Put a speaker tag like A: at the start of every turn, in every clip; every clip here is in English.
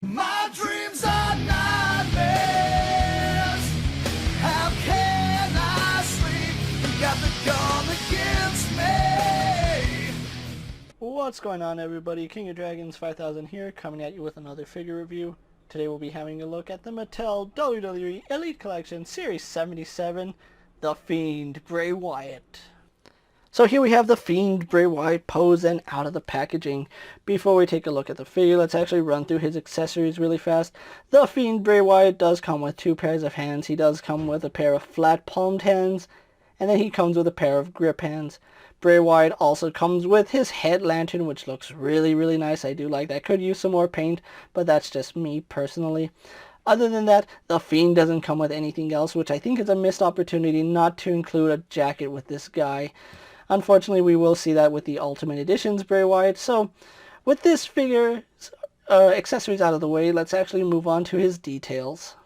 A: My dreams are nightmares. How can I sleep? You got the gun against me.
B: What's going on, everybody? King of Dragons 5000 here, coming at you with another figure review. Today we'll be having a look at the Mattel WWE Elite Collection Series 77, The Fiend, Bray Wyatt. So here we have the Fiend, Bray Wyatt, posed and out of the packaging. Before we take a look at the figure, let's actually run through his accessories really fast. The Fiend, Bray Wyatt, does come with 2 pairs of hands. He does come with a pair of flat palmed hands, and then he comes with a pair of grip hands. Bray Wyatt also comes with his head lantern, which looks really nice. I do like that. Could use some more paint, but that's just me personally. Other than that, the Fiend doesn't come with anything else, which I think is a missed opportunity not to include a jacket with this guy. Unfortunately, we will see that with the Ultimate Editions Bray Wyatt. So, with this figure's accessories out of the way, let's actually move on to his details.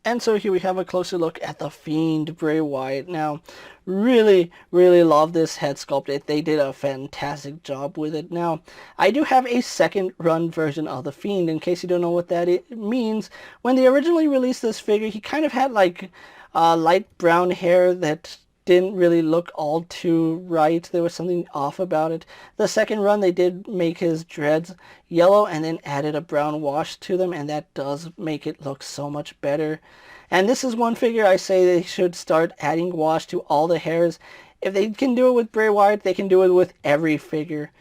B: And so here we have a closer look at the Fiend, Bray Wyatt. Now, really love this head sculpt. They did a fantastic job with it. Now, I do have a second run version of the Fiend. In case you don't know what that means, when they originally released this figure, he kind of had like light brown hair that didn't really look all too right. There was something off about it. The second run, they did make his dreads yellow and then added a brown wash to them, and that does make it look so much better. And this is one figure I say they should start adding wash to all the hairs. If they can do it with Bray Wyatt, they can do it with every figure.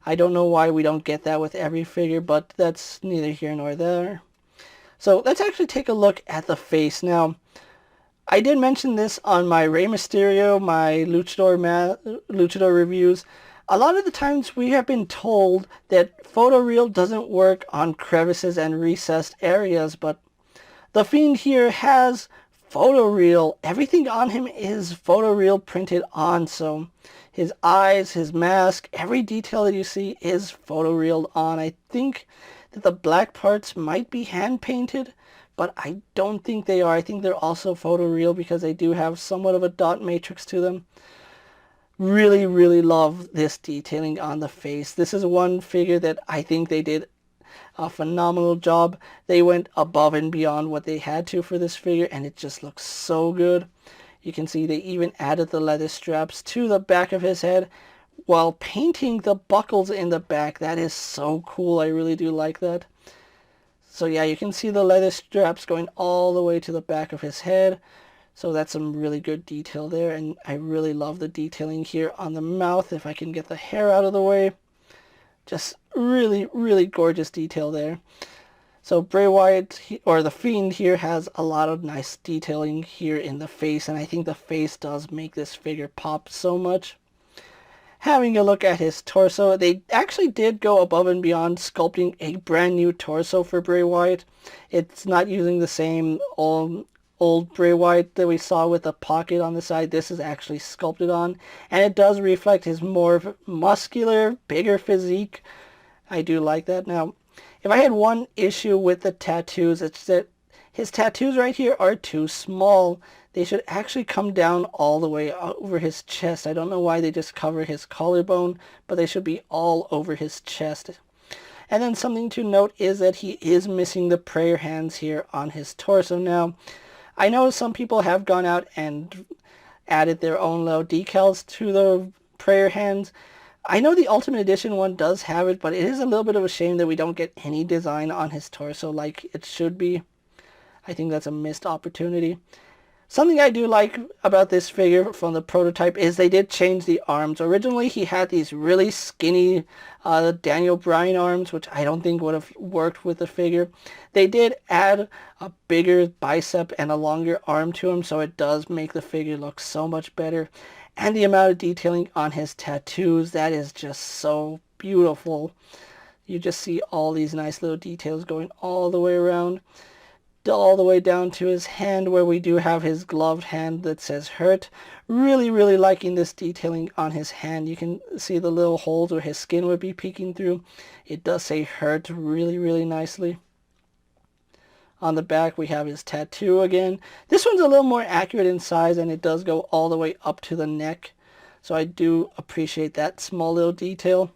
B: I don't know why we don't get that with every figure, but that's neither here nor there. So let's actually take a look at the face. Now, I did mention this on my Rey Mysterio, my Luchador reviews. A lot of the times we have been told that photoreal doesn't work on crevices and recessed areas, but the Fiend here has photoreal. Everything on him is photoreal printed on, so his eyes, his mask, every detail that you see is photorealed on. I think that the black parts might be hand painted, but I don't think they are. I think they're also photoreal because they do have somewhat of a dot matrix to them. Really love this detailing on the face. This is one figure that I think they did a phenomenal job. They went above and beyond what they had to for this figure, and it just looks so good. You can see they even added the leather straps to the back of his head while painting the buckles in the back. That is so cool. I really do like that. So yeah, you can see the leather straps going all the way to the back of his head. So that's some really good detail there. And I really love the detailing here on the mouth. If I can get the hair out of the way. Just really gorgeous detail there. So Bray Wyatt, or the Fiend here, has a lot of nice detailing here in the face. And I think the face does make this figure pop so much. Having a look at his torso, they actually did go above and beyond sculpting a brand new torso for Bray Wyatt. It's not using the same old Bray Wyatt that we saw with the pocket on the side. This is actually sculpted on, and it does reflect his more muscular, bigger physique. I do like that. Now, if I had one issue with the tattoos, it's that his tattoos right here are too small. They should actually come down all the way over his chest. I don't know why they just cover his collarbone, but they should be all over his chest. And then something to note is that he is missing the prayer hands here on his torso. Now, I know some people have gone out and added their own little decals to the prayer hands. I know the Ultimate Edition one does have it, but it is a little bit of a shame that we don't get any design on his torso like it should be. I think that's a missed opportunity. Something I do like about this figure from the prototype is they did change the arms. Originally he had these really skinny Daniel Bryan arms, which I don't think would have worked with the figure. They did add a bigger bicep and a longer arm to him, so it does make the figure look so much better. And the amount of detailing on his tattoos, that is just so beautiful. You just see all these nice little details going all the way around, all the way down to his hand, where we do have his gloved hand that says hurt. Really liking this detailing on his hand. You can see the little holes where his skin would be peeking through. It does say hurt really nicely. On the back we have his tattoo again. This one's a little more accurate in size, and it does go all the way up to the neck. So I do appreciate that small little detail.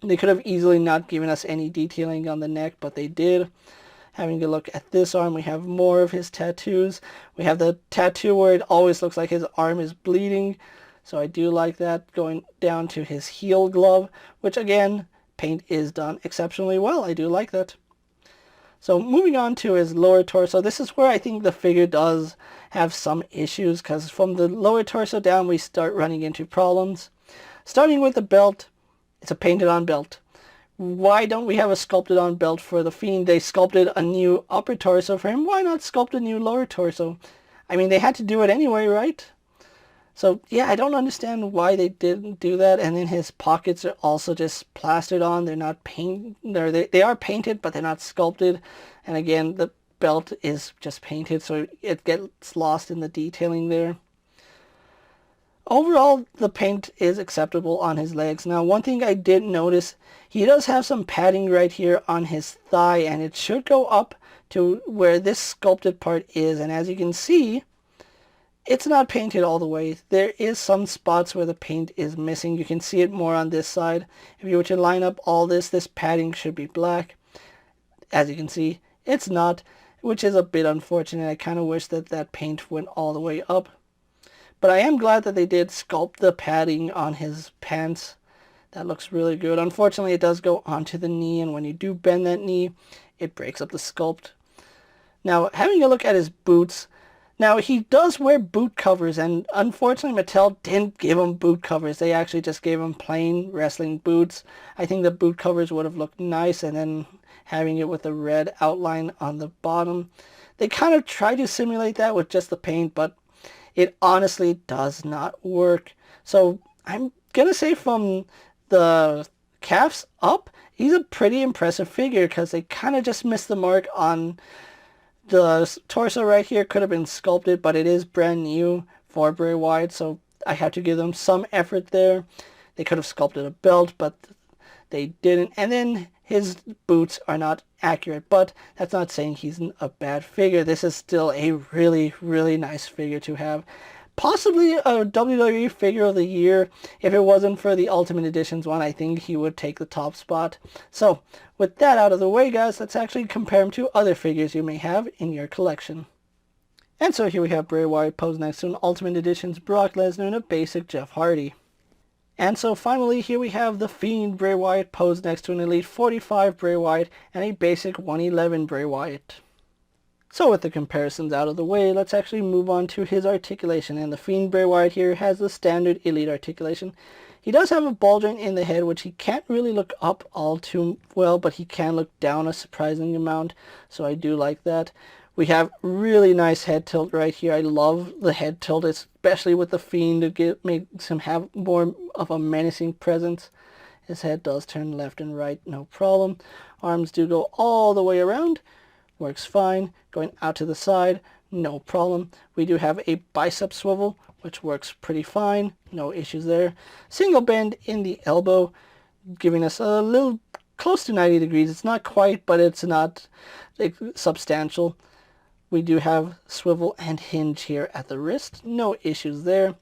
B: They could have easily not given us any detailing on the neck, but they did. Having a look at this arm, we have more of his tattoos. We have the tattoo where it always looks like his arm is bleeding. So I do like that, going down to his heel glove, which again, paint is done exceptionally well. I do like that. So moving on to his lower torso, this is where I think the figure does have some issues, because from the lower torso down we start running into problems. Starting with the belt, it's a painted on belt. Why don't we have a sculpted on belt for the Fiend? They sculpted a new upper torso for him. Why not sculpt a new lower torso? I mean, they had to do it anyway, right? So yeah, I don't understand why they didn't do that. And then his pockets are also just plastered on. They're not they are painted, but they're not sculpted. And again, the belt is just painted, so it gets lost in the detailing there. Overall, the paint is acceptable on his legs. Now, one thing I did notice, he does have some padding right here on his thigh, and it should go up to where this sculpted part is. And as you can see, it's not painted all the way. There is some spots where the paint is missing. You can see it more on this side. If you were to line up all this padding should be black. As you can see, it's not, which is a bit unfortunate. I kind of wish that that paint went all the way up. But I am glad that they did sculpt the padding on his pants. That looks really good. Unfortunately, it does go onto the knee, and when you do bend that knee, it breaks up the sculpt. Now, having a look at his boots, now, he does wear boot covers, and unfortunately Mattel didn't give him boot covers. They actually just gave him plain wrestling boots. I think the boot covers would have looked nice, and then having it with a red outline on the bottom. They kind of try to simulate that with just the paint, but it honestly does not work. So I'm going to say from the calves up, he's a pretty impressive figure, because they kind of just missed the mark on the torso right here. Could have been sculpted, but it is brand new for Bray Wyatt, so I have to give them some effort there. They could have sculpted a belt, but they didn't. And then his boots are not accurate, but that's not saying he's a bad figure. This is still a really, really nice figure to have. Possibly a WWE Figure of the Year. If it wasn't for the Ultimate Editions one, I think he would take the top spot. So, with that out of the way, guys, let's actually compare him to other figures you may have in your collection. And so here we have Bray Wyatt posed next to an Ultimate Editions Brock Lesnar and a basic Jeff Hardy. And so finally, here we have the Fiend Bray Wyatt posed next to an Elite 45 Bray Wyatt and a basic 111 Bray Wyatt. So with the comparisons out of the way, let's actually move on to his articulation. And the Fiend Bray Wyatt here has the standard Elite articulation. He does have a ball joint in the head, which he can't really look up all too well, but he can look down a surprising amount, so I do like that. We have really nice head tilt right here. I love the head tilt, especially with the Fiend. It makes him have more of a menacing presence. His head does turn left and right, no problem. Arms do go all the way around. Works fine. Going out to the side, no problem. We do have a bicep swivel, which works pretty fine. No issues there. Single bend in the elbow, giving us a little close to 90 degrees. It's not quite, but it's not substantial. We do have swivel and hinge here at the wrist. No issues there.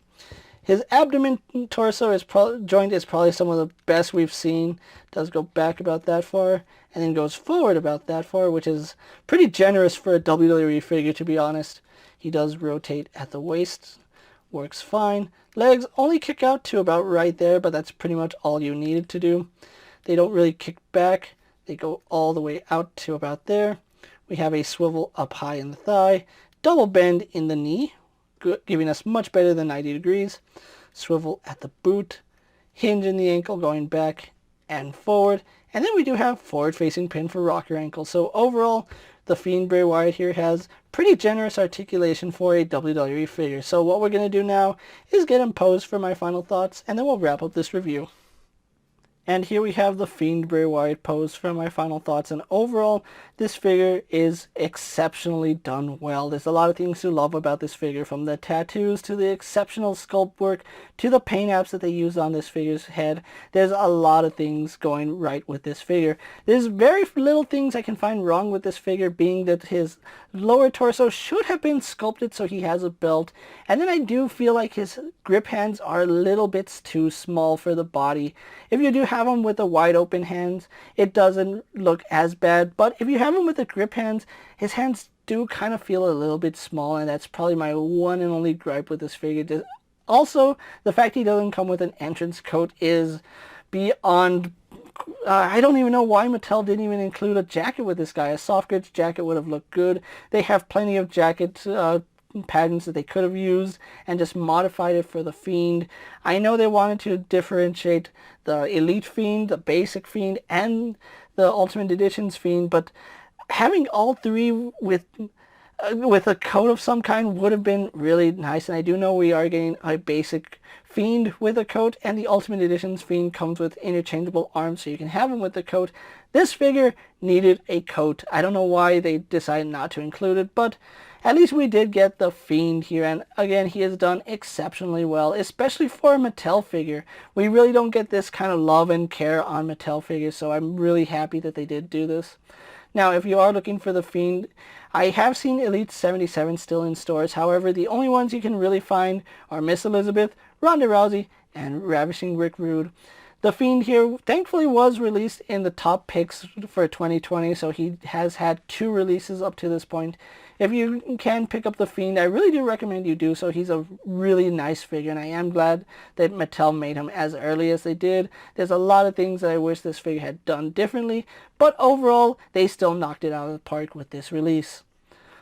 B: His abdomen torso joint is probably some of the best we've seen. Does go back about that far, and then goes forward about that far, which is pretty generous for a WWE figure, to be honest. He does rotate at the waist. Works fine. Legs only kick out to about right there, but that's pretty much all you needed to do. They don't really kick back. They go all the way out to about there. We have a swivel up high in the thigh. Double bend in the knee, giving us much better than 90 degrees. Swivel at the boot. Hinge in the ankle, going back and forward. And then we do have forward-facing pin for rocker ankle. So overall, the Fiend Bray Wyatt here has pretty generous articulation for a WWE figure. So what we're going to do now is get him posed for my final thoughts, and then we'll wrap up this review. And here we have the Fiend Bray Wyatt posed for my final thoughts. And overall, this figure is exceptionally done well. There's a lot of things to love about this figure, from the tattoos to the exceptional sculpt work to the paint apps that they used on this figure's head. There's a lot of things going right with this figure. There's very little things I can find wrong with this figure, being that his lower torso should have been sculpted so he has a belt. And then I do feel like his grip hands are a little bit too small for the body. If you do have him with the wide open hands, it doesn't look as bad. But if you have him with the grip hands, his hands do kind of feel a little bit small, and that's probably my one and only gripe with this figure. Also, the fact he doesn't come with an entrance coat is beyond... I don't even know why Mattel didn't even include a jacket with this guy. A soft goods jacket would have looked good. They have plenty of jacket patterns that they could have used and just modified it for the Fiend. I know they wanted to differentiate the Elite Fiend, the Basic Fiend, and the Ultimate Editions Fiend, but having all three with a coat of some kind would have been really nice. And I do know we are getting a Basic Fiend with a coat, and the Ultimate Editions Fiend comes with interchangeable arms, so you can have him with the coat. This figure needed a coat. I don't know why they decided not to include it, but at least we did get the Fiend here, and again, he has done exceptionally well, especially for a Mattel figure. We really don't get this kind of love and care on Mattel figures, so I'm really happy that they did do this. Now, if you are looking for the Fiend, I have seen Elite 77 still in stores. However, the only ones you can really find are Miss Elizabeth, Ronda Rousey, and Ravishing Rick Rude. The Fiend here thankfully was released in the top picks for 2020, so he has had 2 releases up to this point. If you can pick up the Fiend, I really do recommend you do so. He's a really nice figure, and I am glad that Mattel made him as early as they did. There's a lot of things that I wish this figure had done differently, but overall, they still knocked it out of the park with this release.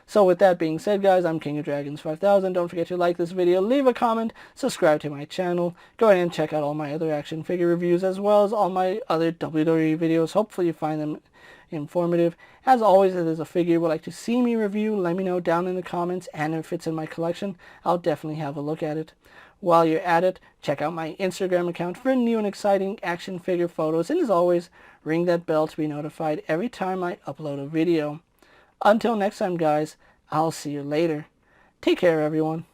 B: So with that being said, guys, I'm King of Dragons 5000. Don't forget to like this video, leave a comment, subscribe to my channel. Go ahead and check out all my other action figure reviews as well as all my other WWE videos. Hopefully you find them informative. As always, if there's a figure you would like to see me review, let me know down in the comments, and if it's in my collection, I'll definitely have a look at it. While you're at it, check out my Instagram account for new and exciting action figure photos, and as always, ring that bell to be notified every time I upload a video. Until next time, guys, I'll see you later. Take care, everyone.